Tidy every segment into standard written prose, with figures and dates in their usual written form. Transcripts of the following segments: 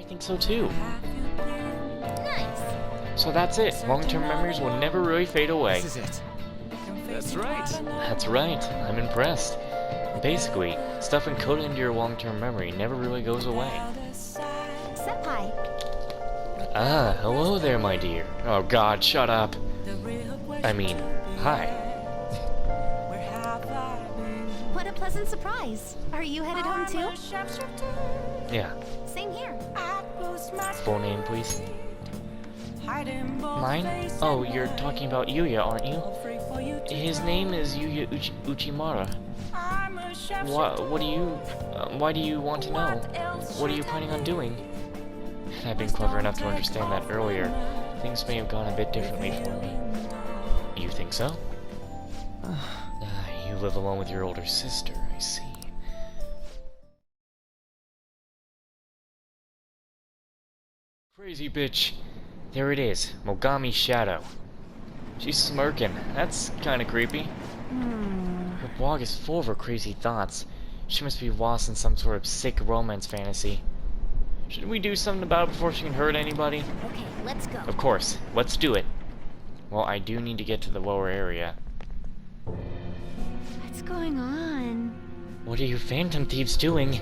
think so too. Nice. So that's it. Long-term memories will never really fade away. This is it. That's right. That's right. I'm impressed. Basically, stuff encoded into your long-term memory never really goes away. Senpai. Ah, hello there, my dear. Oh god, shut up. I mean, hi. What a pleasant surprise. Are you headed home too? Yeah. Same here. Full name, please. Mine? Oh, you're talking about Yuya, aren't you? His name is Yuya Uchimara. Why do you want to know? What are you planning on doing? Had I been clever enough to understand that earlier, things may have gone a bit differently for me. You think so? You live alone with your older sister, I see. Crazy bitch. There it is, Mogami's shadow. She's smirking. That's kinda creepy. Her blog is full of her crazy thoughts. She must be lost in some sort of sick romance fantasy. Shouldn't we do something about it before she can hurt anybody? Okay, let's go. Of course, let's do it. Well, I do need to get to the lower area. What's going on? What are you phantom thieves doing?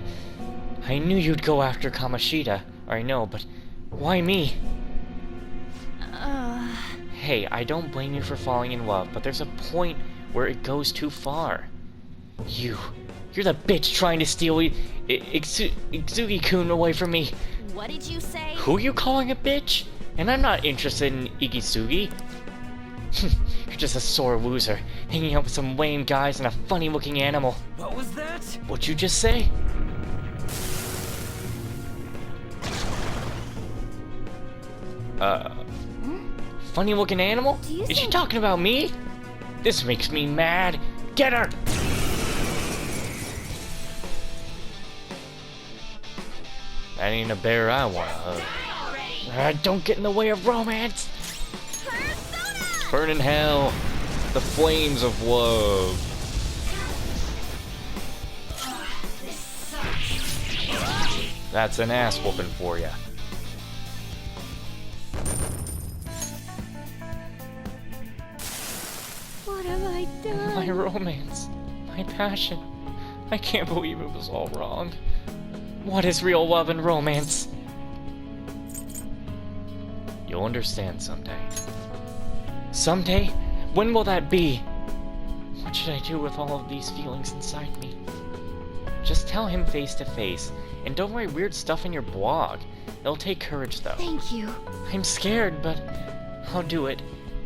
I knew you'd go after Kamoshida. I know, but why me? Hey, I don't blame you for falling in love, but there's a point where it goes too far. You're the bitch trying to steal Igisugi-kun away from me. What did you say? Who you calling a bitch? And I'm not interested in Igisugi. You're just a sore loser, hanging out with some lame guys and a funny-looking animal. What was that? What'd you just say? Funny-looking animal? Is she talking about me? This makes me mad. Get her! That ain't a bear I want to hug. Don't get in the way of romance! Burn in hell! The flames of love! That's an ass whooping for ya. What have I done? My romance. My passion. I can't believe it was all wrong. What is real love and romance? You'll understand someday. Someday? When will that be? What should I do with all of these feelings inside me? Just tell him face to face, and don't write weird stuff in your blog. It'll take courage, though. Thank you. I'm scared, but I'll do it.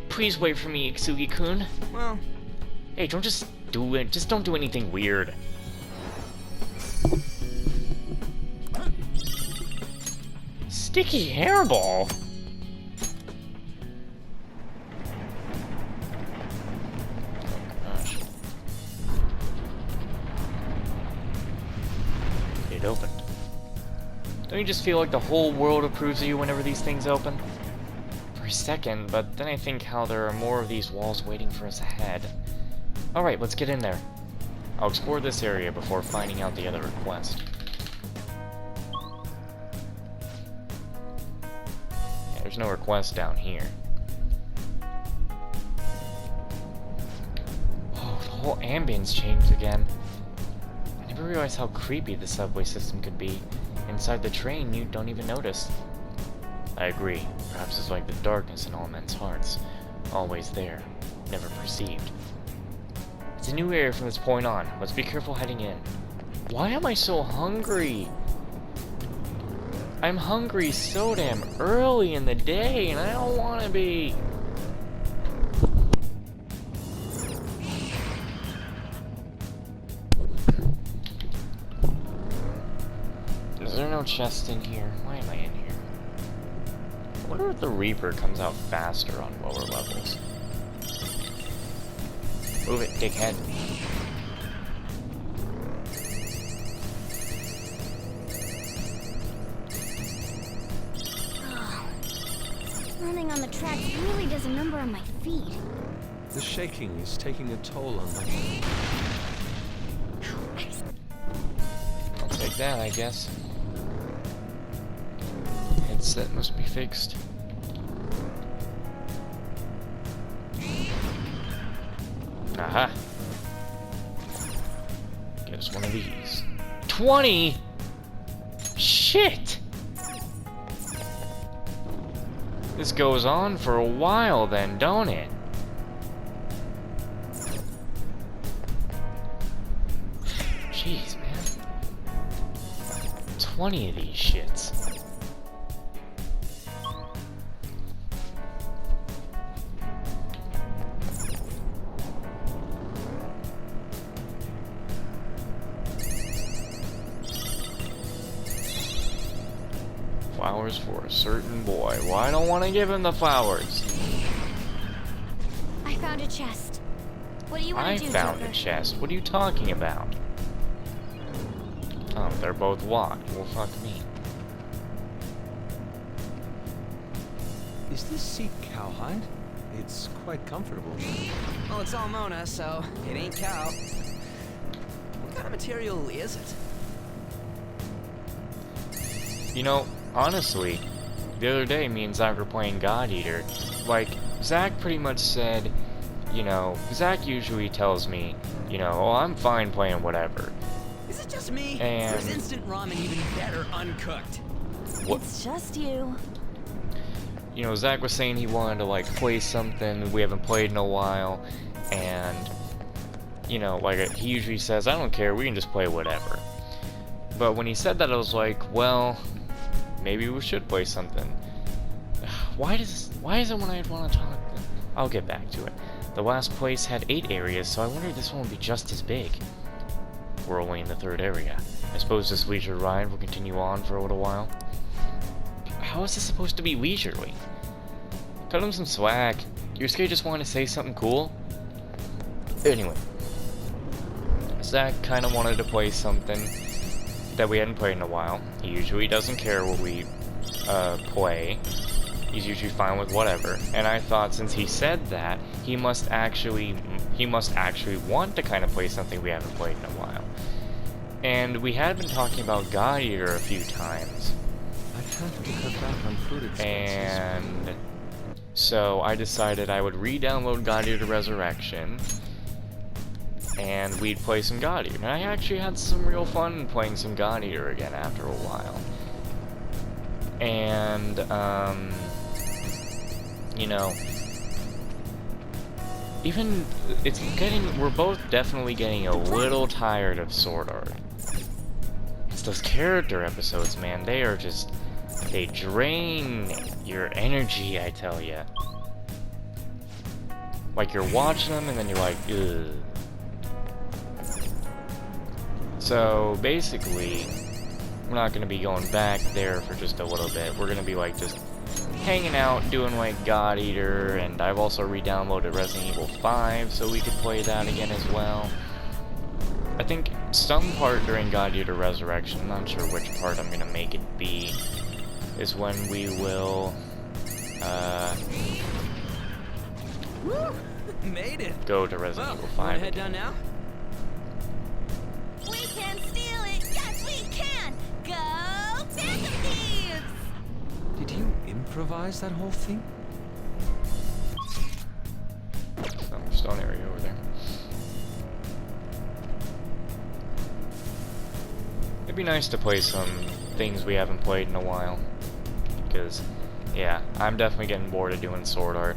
Please wait for me, Igisugi-kun. Well, Hey, don't just do it. Just don't do anything weird. Sticky hairball? Oh gosh. It opened. Don't you just feel like the whole world approves of you whenever these things open? For a second, but then I think how there are more of these walls waiting for us ahead. Alright, let's get in there. I'll explore this area before finding out the other request. Yeah, there's no request down here. Oh, the whole ambience changed again. I never realized how creepy the subway system could be. Inside the train, you don't even notice. I agree. Perhaps it's like the darkness in all men's hearts. Always there, never perceived. It's a new area from this point on. Let's be careful heading in. Why am I so hungry? I'm hungry so damn early in the day, and I don't want to be. Is there no chest in here? Why am I in here? I wonder if the Reaper comes out faster on lower levels. Move it, dickhead. Running on the tracks really does a number on my feet. the shaking is taking a toll on my... I'll take that, I guess. headset must be fixed. Aha! Get us one of these. 20?! Shit! This goes on for a while then, don't it? Jeez, man. 20 of these shits. Flowers for a certain boy. Well, I don't want to give him the flowers. I found a chest. What do you want I to do, found a Joker? chest. What are you talking about? Oh, they're both locked. Well, fuck me. Is this seat cowhide? It's quite comfortable. Well, it's all Mona, so it ain't cow. What kind of material is it? You know, honestly, the other day me and Zach were playing God Eater. Like, Zach pretty much said, you know, Zach usually tells me, you know, oh, I'm fine playing whatever. Is it just me? And- Or is instant ramen even better uncooked? What? It's just you. You know, Zach was saying he wanted to, like, play something we haven't played in a while, and, you know, like, he usually says, I don't care, we can just play whatever. But when he said that, I was like, well, maybe we should play something. Why is it when I want to talk? I'll get back to it. The last place had 8 areas, so I wonder if this one will be just as big. We're only in the 3rd area. I suppose this leisure ride will continue on for a little while. How is this supposed to be leisurely? Cut him some slack. Your skate just wanted to say something cool? Anyway. Zach kind of wanted to play something that we hadn't played in a while. He usually doesn't care what we play. He's usually fine with whatever. And I thought since he said that, he must actually want to kind of play something we haven't played in a while. And we had been talking about God Eater a few times. I have to cut back on food expenses. And so I decided I would re-download God Eater Resurrection, and we'd play some God Eater. And I actually had some real fun playing some God Eater again after a while. And, you know, even, we're both definitely getting a little tired of Sword Art. It's those character episodes, man, they drain your energy, I tell ya. Like, you're watching them, and then you're like, ugh. So, basically, we're not going to be going back there for just a little bit. We're going to be, like, just hanging out, doing, like, God Eater, and I've also re-downloaded Resident Evil 5, so we could play that again as well. I think some part during God Eater Resurrection, I'm not sure which part I'm going to make it be, is when we will, Woo! Made it. go to Resident Evil 5 wanna head again. down now? We can steal it! Yes, we can! Go Phantom Thieves! Did you improvise that whole thing? Oh, stone area over there. It'd be nice to play some things we haven't played in a while. Because, yeah, I'm definitely getting bored of doing Sword Art.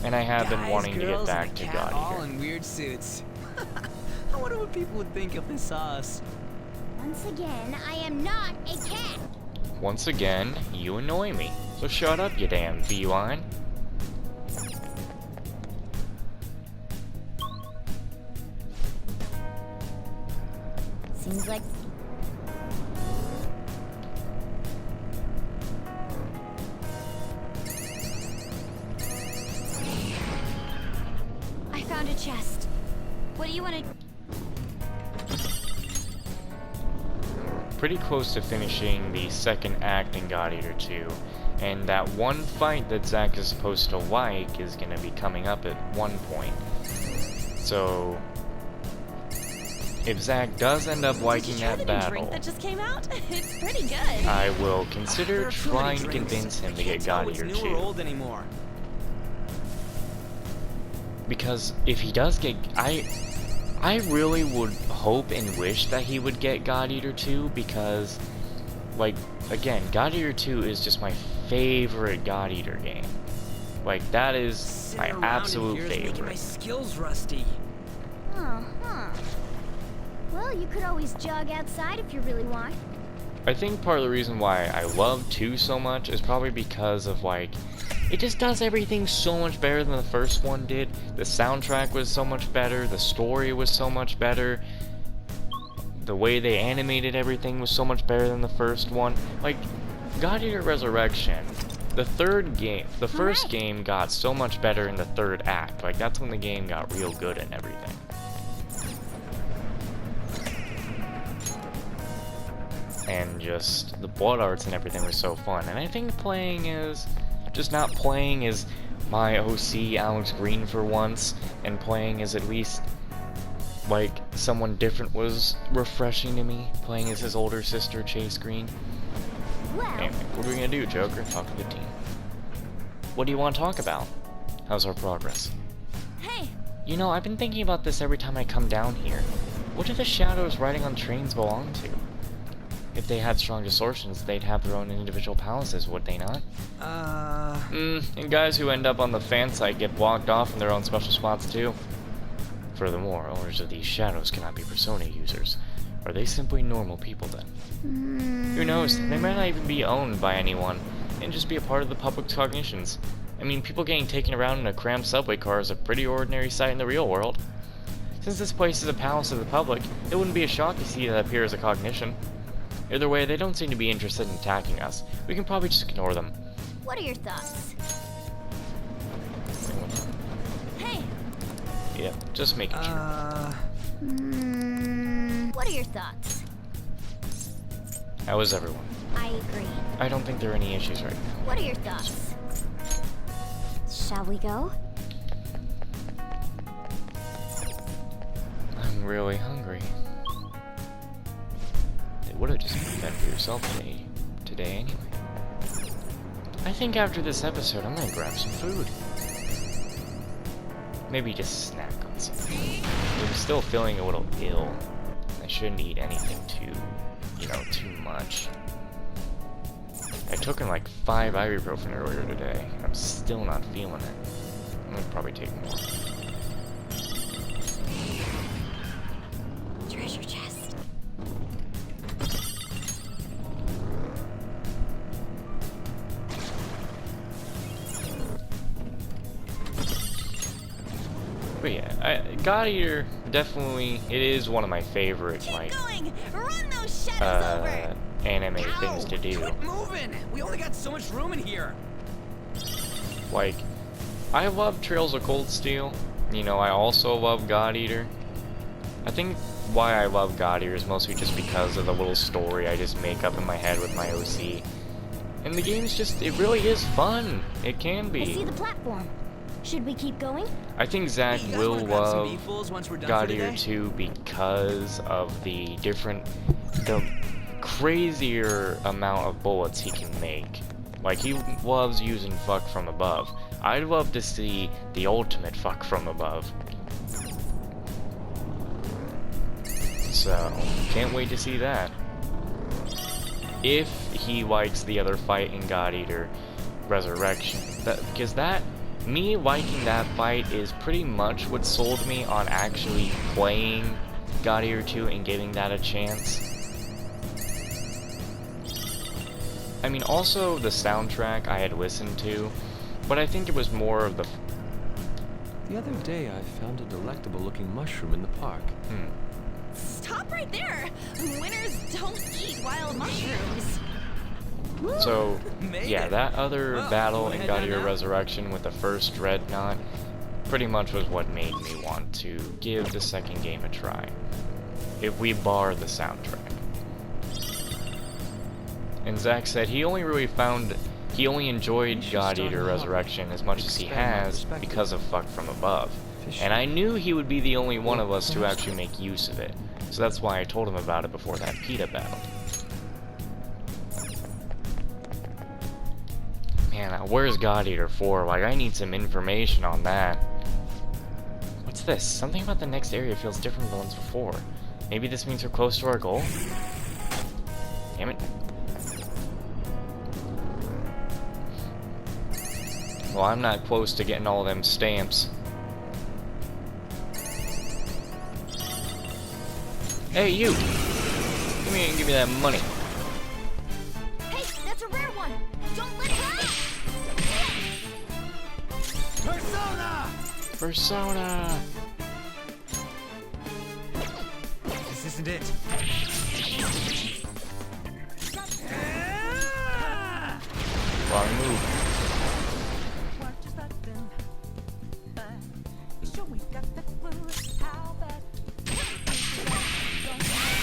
And I have been Guys, wanting to get girls, back and to a cat God all Eater. in weird suits. I wonder what people would think if they saw us. Once again, I am not a cat! Once again, you annoy me. So shut up, you damn feline. Seems like... I found a chest. What do you want to... Pretty close to finishing the second act in God Eater 2, and that one fight that Zack is supposed to like is going to be coming up at one point. So, if Zach does end up Did liking you try that the new battle, drink that just came out? It's pretty good. I will There consider are too many trying to drinks. convince him to I get can't tell God what's Eater new or 2. old anymore. Because if he does get... I really would hope and wish that he would get God Eater 2 because, like, again, God Eater 2 is just my favorite God Eater game. Like, that is Sitting my around in absolute here is making my favorite. skills rusty. Huh. Well, you could always jog outside if you really want. I think part of the reason why I love 2 so much is probably because of, like, it just does everything so much better than the first one did. The soundtrack was so much better, the story was so much better, the way they animated everything was so much better than the first one. Like, God Eater Resurrection, the first game got so much better in the third act. Like, that's when the game got real good and everything. And just the blood arts and everything was so fun. And I think just not playing as my OC Alex Green for once, and playing as at least like someone different was refreshing to me. Playing as his older sister Chase Green. Well, Anyway, what are we gonna do, Joker? Talk to the team. What do you want to talk about? How's our progress? hey, You know, I've been thinking about this every time I come down here. What do the shadows riding on trains belong to? If they had strong distortions, they'd have their own individual palaces, would they not? And guys who end up on the fan site get blocked off in their own special spots too. Furthermore, owners of these shadows cannot be Persona users. Are they simply normal people then? Who knows? They might not even be owned by anyone, and just be a part of the public's cognitions. I mean, people getting taken around in a crammed subway car is a pretty ordinary sight in the real world. Since this place is a palace of the public, it wouldn't be a shock to see that appear as a cognition. Either way, they don't seem to be interested in attacking us. We can probably just ignore them. what are your thoughts? Hey, Yeah, just making sure. what are your thoughts? How is everyone? I agree. I don't think there are any issues right now. What are your thoughts? Shall we go? I'm really hungry. It would have just been fed for yourself today anyway. I think after this episode, I'm gonna grab some food. Maybe just snack on something. I'm still feeling a little ill. I shouldn't eat anything too much. I took in like 5 ibuprofen earlier today, and I'm still not feeling it. I'm gonna probably take more. Treasure chest. But yeah, God Eater, definitely, it is one of my favorite, like, Going! Run those shadows over! anime Ow! things to do. Quit moving! We only got so much room in here. Like, I love Trails of Cold Steel. You know, I also love God Eater. I think why I love God Eater is mostly just because of the little story I just make up in my head with my OC. And the game's just, it really is fun. It can I see be. the platform. Should we keep going? I think Zach Hey, you guys will wanna grab some love beeffuls once we're done God for Eater today? 2 because of the crazier amount of bullets he can make. Like, he loves using fuck from above. I'd love to see the ultimate fuck from above. So, can't wait to see that. If he likes the other fight in God Eater Resurrection. Because me liking that fight is pretty much what sold me on actually playing God Eater 2 and giving that a chance. I mean, also the soundtrack I had listened to, but I think it was more of the... The other day, I found a delectable-looking mushroom in the park. Stop right there! Winners don't eat wild mushrooms. So, Made yeah, it. that other Well, battle wanna in head God down Eater now? Resurrection with the first Dreadnought pretty much was what made me want to give the second game a try. If we bar the soundtrack. And Zach said he only enjoyed should God start Eater a hobby. Resurrection as much as he Expand my has perspective. because of Fuck From Above. Fishing. And I knew he would be the only one of us to Perhaps actually make use of it. So that's why I told him about it before that PETA battle. Man, where's God Eater 4? Like, I need some information on that. What's this? Something about the next area feels different from the ones before. Maybe this means we're close to our goal? Damn it. Well, I'm not close to getting all them stamps. Hey, you! Give me that money. Hey, that's a rare one. Don't let it Persona! This isn't it. Wrong move.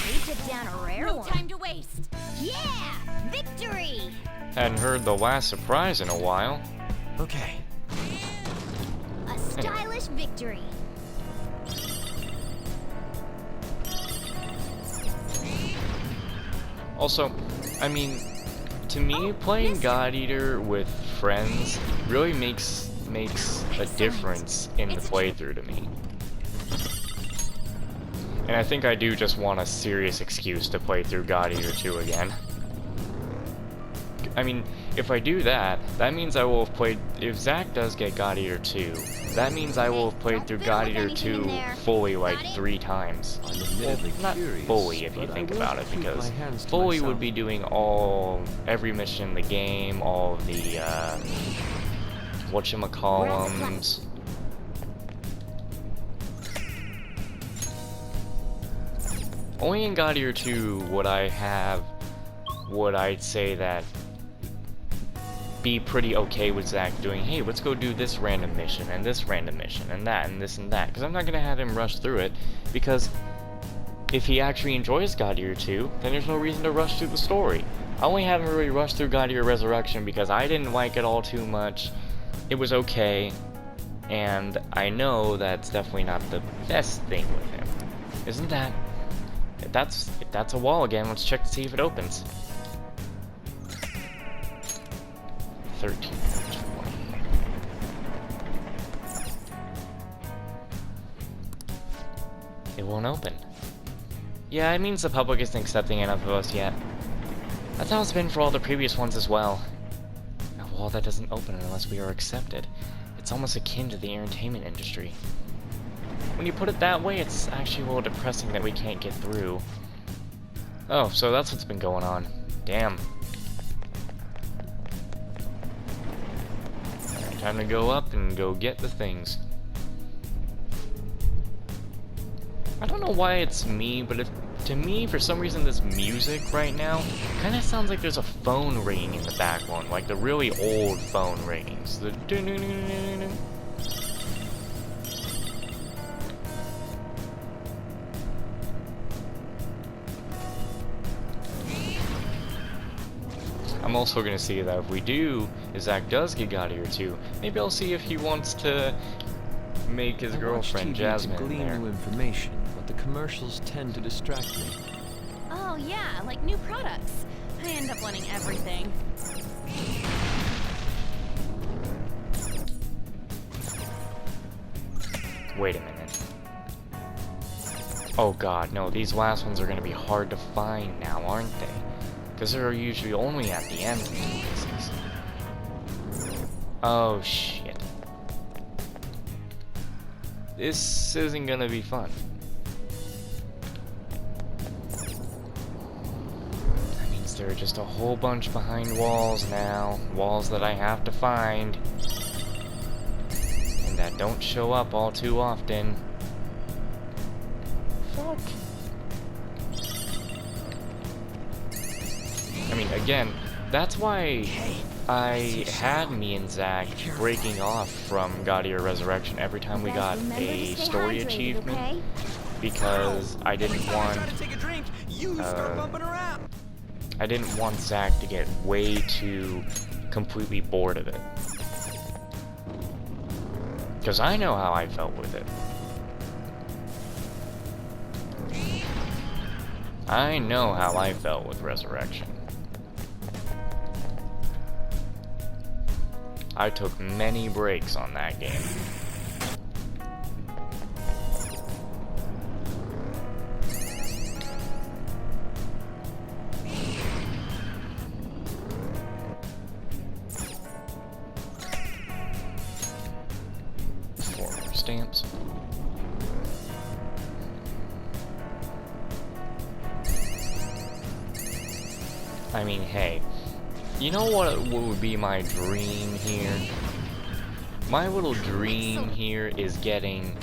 We took down a rare No one. time to waste. Yeah! Victory! Hadn't heard the last surprise in a while. Okay. A stylish victory. Also, I mean, to me, playing God Eater with friends really makes a difference in the playthrough to me. And I think I do just want a serious excuse to play through God Eater 2 again. I mean, if I do that, that means I will have played... If Zach does get God Eater 2, that means I will have played through God Eater 2 fully like 3 times. I'm admittedly Not curious, fully, if you but I think will about it, keep because my hands to fully myself. would be doing every mission in the game, all of the, whatchamacallums. Only in God Eater 2 would I'd say that be pretty okay with Zach doing, hey, let's go do this random mission, and this random mission, and that, and this and that. Because I'm not going to have him rush through it, because if he actually enjoys God Eater 2, then there's no reason to rush through the story. I only haven't really rushed through God Eater Resurrection because I didn't like it all too much. It was okay, and I know that's definitely not the best thing with him. Isn't that? If that's a wall again, let's check to see if it opens. 13, 20. It won't open. Yeah, it means the public isn't accepting enough of us yet. That's how it's been for all the previous ones as well. A wall that doesn't open unless we are accepted. It's almost akin to the entertainment industry. When you put it that way, it's actually a little depressing that we can't get through. Oh, so that's what's been going on. Damn. Alright, time to go up and go get the things. I don't know why it's me, but to me, for some reason, this music right now kind of sounds like there's a phone ringing in the background, like the really old phone ringings. The doo-doo-doo-doo-doo-doo. I'm also going to see that if we do, if Zach does get God Eater 2, maybe I'll see if he wants to make his I watch girlfriend TV Jasmine to in glean there. new information, but the commercials tend to distract me. Oh yeah, like new products. I end up wanting everything. Wait a minute. Oh god, no, these last ones are going to be hard to find now, aren't they? Because they're usually only at the end of the places. Oh shit. This isn't gonna be fun. That means there are just a whole bunch behind walls now. Walls that I have to find. And that don't show up all too often. Fuck. I mean, again, that's why I had me and Zach breaking off from God Eater Resurrection every time we got a story achievement, because I didn't want I didn't want Zach to get way too completely bored of it, because I know how I felt with it. I know how I felt with Resurrection. I took many breaks on that game. Four more stamps. I mean, hey, you know what would be my dream here? My little dream here is getting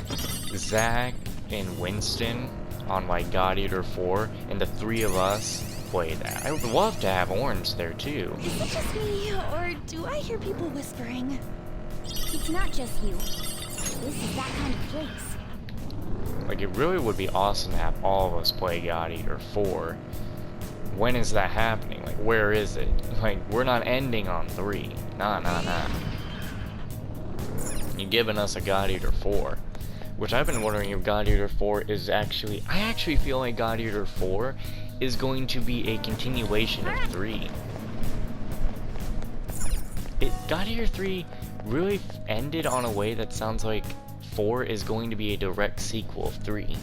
Zach and Winston on like God Eater 4, and the three of us play that. I would love to have Orange there too. Is it just me, or do I hear people whispering? It's not just you. This is that kind of place. Like, it really would be awesome to have all of us play God Eater 4. When is that happening? Like, where is it? Like, we're not ending on 3. Nah. You're giving us a God Eater 4. Which I've been wondering if God Eater 4 is actually... I actually feel like God Eater 4 is going to be a continuation of 3. God Eater 3 really ended on a way that sounds like 4 is going to be a direct sequel of 3.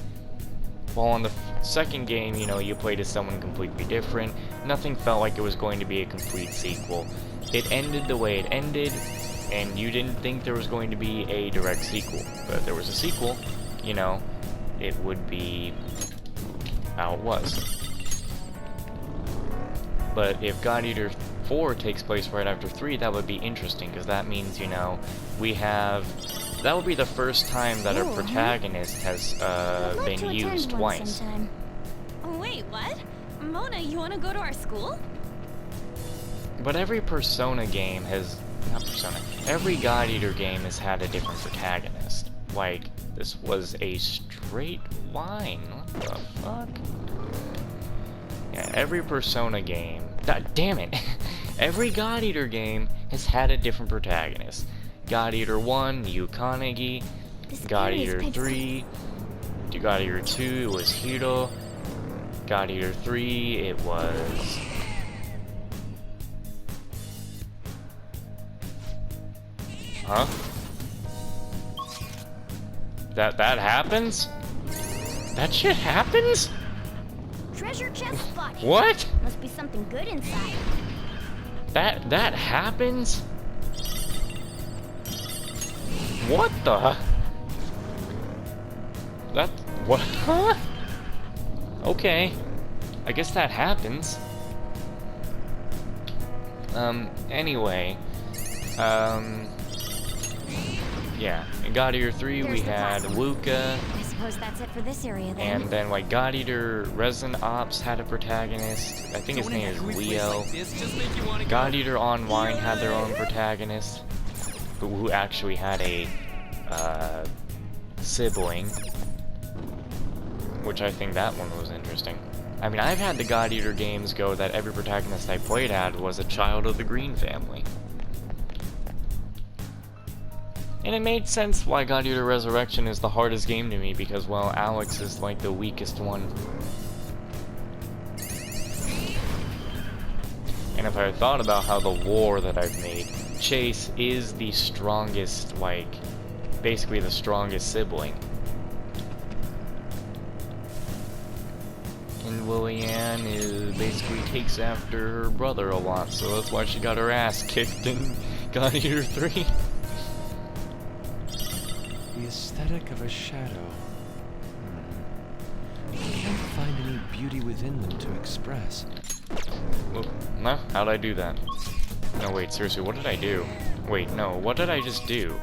While on the second game, you know, you played as someone completely different, nothing felt like it was going to be a complete sequel. It ended the way it ended, and you didn't think there was going to be a direct sequel. But if there was a sequel, you know, it would be how it was. But if God Eater 4 takes place right after 3, that would be interesting, because that means, you know, we have... That would be the first time that our protagonist has been used twice. Oh, wait, what? Mona, you want to go to our school? But every Persona game has... Not Persona. Every God Eater game has had a different protagonist. Like, this was a straight line. What the fuck? Yeah, every Persona game... damn it! Every God Eater game has had a different protagonist. God Eater 1, Yukonagi. God Eater 3, God Eater 2, it was Hiro. God Eater 3, it was... Huh? That happens? That shit happens? Treasure chest spotted. What? Must be something good inside. That happens? What the? What? Huh? Okay. I guess that happens. Anyway. Yeah. In God Eater 3, we had Wuka. I suppose that's it for this area then. And then, like, God Eater Resin Ops had a protagonist. I think his name is Leo. God Eater Online had their own protagonist, who actually had a sibling, which I think that one was interesting. I mean, I've had the God Eater games go that every protagonist I played had was a child of the Green family. And it made sense why God Eater Resurrection is the hardest game to me, because, well, Alex is like the weakest one. And if I thought about how the lore that I've made, Chase is the strongest, like, basically the strongest sibling. And Lillian is basically takes after her brother a lot, so that's why she got her ass kicked in God Eater 3. The aesthetic of a shadow. I can't find any beauty within them to express. Well, no? How'd I do that? No, wait, seriously, what did I do? Wait, no, what did I just do?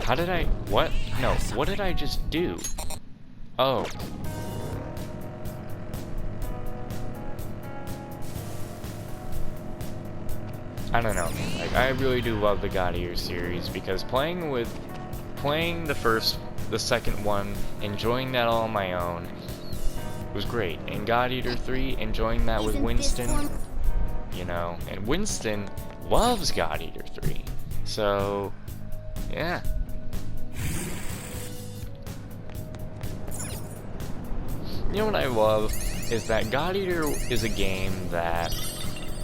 How did I... What? No, what did I just do? Oh. I don't know. Like, I really do love the God Eater series, because playing the second one, enjoying that all on my own, was great. And God Eater 3, enjoying that with Winston, you know, and Winston loves God Eater 3. So, yeah. You know what I love? is that God Eater is a game that,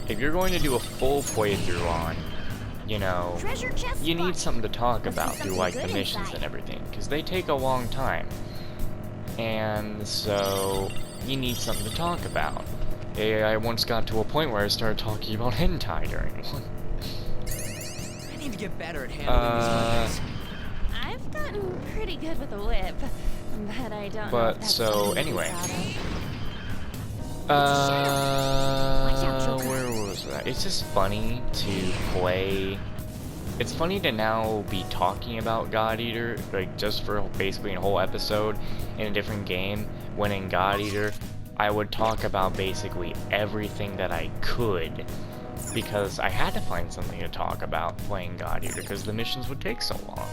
if you're going to do a full playthrough on, you know, Treasure chest you need spot. something to talk Must be about through something like the good missions inside. and everything, because they take a long time. And so, you need something to talk about. I once got to a point where I started talking about hentai during one. I need to get better at handling these weapons. I've gotten pretty good with a whip, but I don't know But, if that's so, something to be anyway. proud of. Watch out, Joker. Where was that? It's just funny to play. It's funny to now be talking about God Eater, like just for basically a whole episode in a different game, when in God Eater, I would talk about basically everything that I could, because I had to find something to talk about playing God Eater, because the missions would take so long.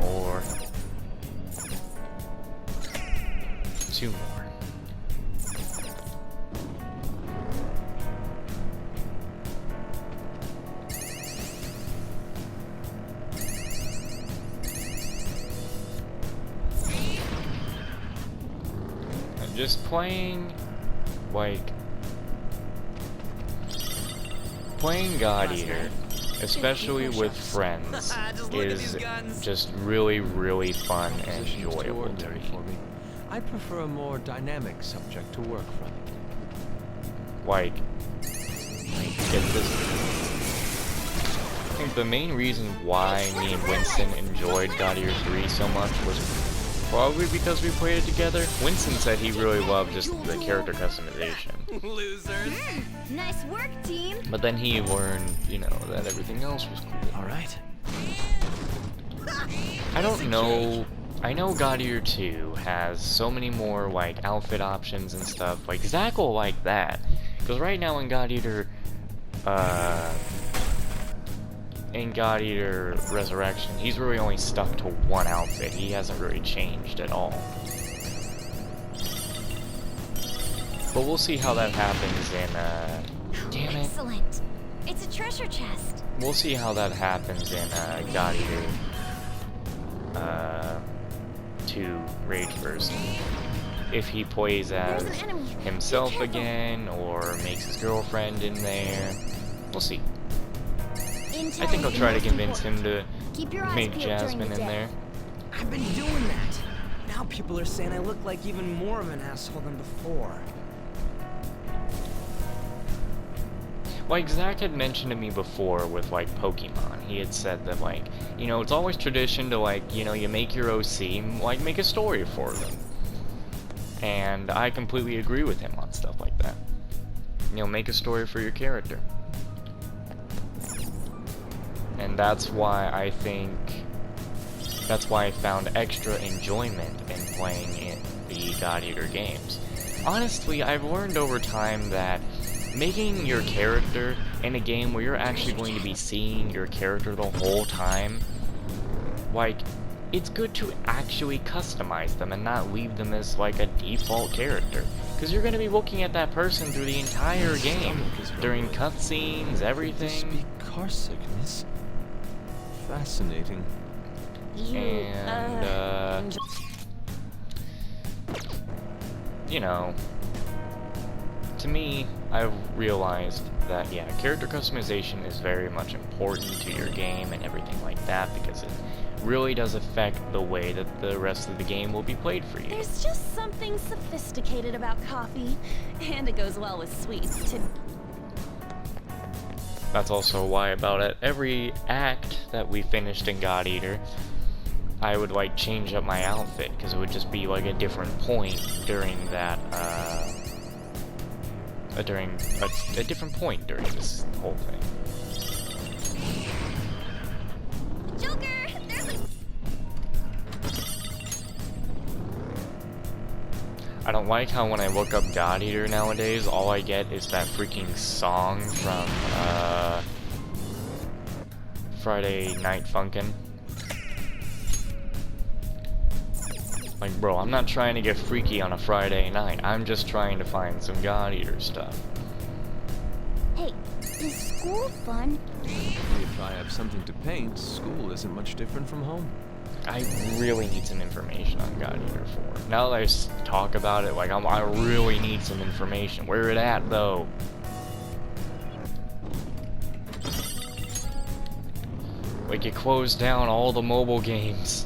Or 2 more. I'm just playing, like, playing God Eater, especially with friends, Just look at is these guns. just really, really fun and Composition's too enjoyable to ordinary me. for me. I prefer a more dynamic subject to work from. Like, get this. I think the main reason why me and Winston enjoyed God Eater 3 so much was probably because we played it together. Winston said he really loved just the character customization. Losers. Nice work, team. But then he learned, you know, that everything else was cool. All right. I don't know. I know God Eater 2 has so many more, like, outfit options and stuff. Like, Zach will like that. Because right now in God Eater Resurrection, he's really only stuck to one outfit. He hasn't really changed at all. But we'll see how that happens in, damn it. Excellent. It's a treasure chest. We'll see how that happens in, God Eater, 2 Rage Burst. If he plays as There's an enemy. himself Be careful. again, or makes his girlfriend in there. We'll see. Intel I think I'll is try to most convince him important. to Keep your eyes make peeled during Jasmine the in day. there. I've been doing that. Now people are saying I look like even more of an asshole than before. Like, Zach had mentioned to me before with, like, Pokemon. He had said that, like, you know, it's always tradition to, like, you know, you make your OC and, like, make a story for them. And I completely agree with him on stuff like that. You know, make a story for your character. And that's why I think... That's why I found extra enjoyment in playing in the God Eater games. Honestly, I've learned over time that making your character in a game where you're actually going to be seeing your character the whole time, like, it's good to actually customize them and not leave them as, like, a default character. Because you're going to be looking at that person through the entire game, during cutscenes, They everything. speak car sickness. Fascinating. You, And, enjoy- you know, to me, I've realized that, yeah, character customization is very much important to your game and everything like that, because it really does affect the way that the rest of the game will be played for you. There's just something sophisticated about coffee, and it goes well with sweets, too. That's also why about it, every act that we finished in God Eater, I would, like, change up my outfit, because it would just be, like, a different point during that, during a different point during this whole thing. Joker, there's a... I don't like how when I look up God Eater nowadays, all I get is that freaking song from, Friday Night Funkin'. Like, bro, I'm not trying to get freaky on a Friday night. I'm just trying to find some God Eater stuff. Hey, is school fun. If I have something to paint, school isn't much different from home. I really need some information on God Eater 4. Now that I talk about it, like, I really need some information. Where it at, though? Like, it closed down all the mobile games.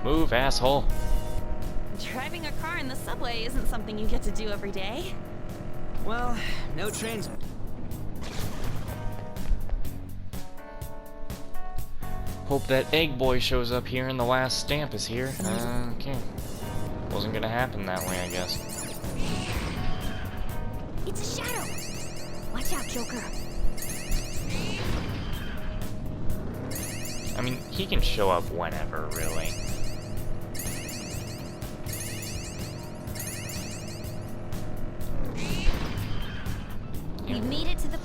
Move, asshole. Driving a car in the subway isn't something you get to do every day. Well, no trains. Hope that egg boy shows up here and the last stamp is here. Okay. Wasn't gonna happen that way, I guess. It's a shadow. Watch out, Joker. I mean, he can show up whenever, really. We've made it to the